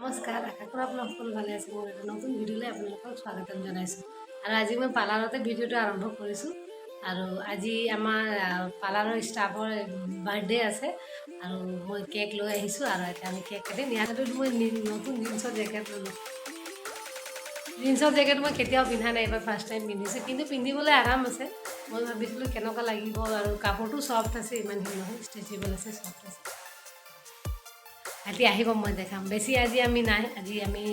নমস্কাৰ, আশা কৰোঁ আপোনালোক সকলো ভালে আছে। মোৰ এটা নতুন ভিডিঅ'লৈ আপোনালোকক স্বাগতম জনাইছোঁ। আৰু আজি মই পাৰ্লাৰতে ভিডিঅ'টো আৰম্ভ কৰিছোঁ। আৰু আজি আমাৰ পাৰ্লাৰৰ ষ্টাফৰ বাৰ্থডে আছে আৰু মই কেক লৈ আহিছোঁ আৰু এতিয়া আমি কেক কাটিম। ইয়াতে মই নতুন জিন্সৰ জেকেট ল'লোঁ। জিন্সৰ জেকেট মই কেতিয়াও পিন্ধা নাই, এইবাৰ ফাৰ্ষ্ট টাইম পিন্ধিছোঁ, কিন্তু পিন্ধিবলৈ আৰাম আছে। মই ভাবিছিলোঁ কেনেকুৱা লাগিব, আৰু কাপোৰটো ছফ্ট আছে, ইমান হেৰি নহয়, ষ্ট্ৰেচেবল আছে, ছফ্ট আছে। আজি আহিব, মই দেখাম। বেছি আজি আমি নাই, আজি আমি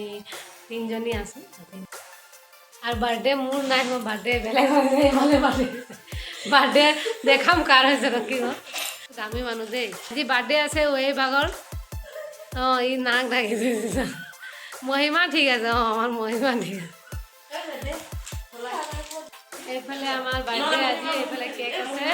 3জনী আছোঁ। আৰু বাৰ্থডে মোৰ নাই, মই বাৰ্থডে বেলেগ বাৰ্থডে দেখাম কাৰ হৈছে কি হ'ল। দামী মানুহ দেই, আজি বাৰ্থডে আছে এই ভাগৰ। অঁ, ই নাক ঢাকিছে। মহিমা ঠিক আছে, অঁ আমাৰ মহিমা ঠিক আছে। এইফালে আমাৰ বাৰ্থডে আজি, এইফালে কেক আছে।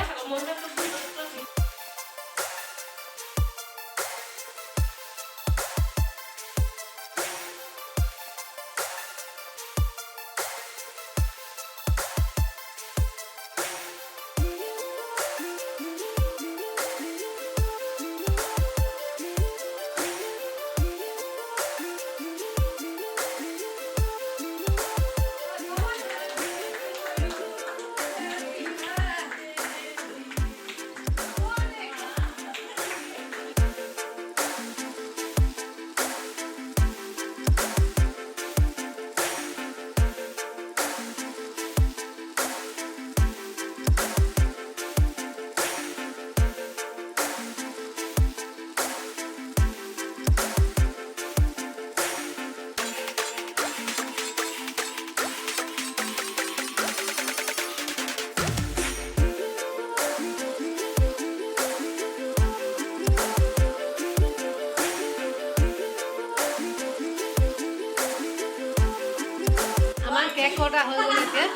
আমাৰ কেক কটা হৈ গ'ল এতিয়া।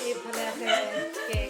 এইফালে আছে কেক।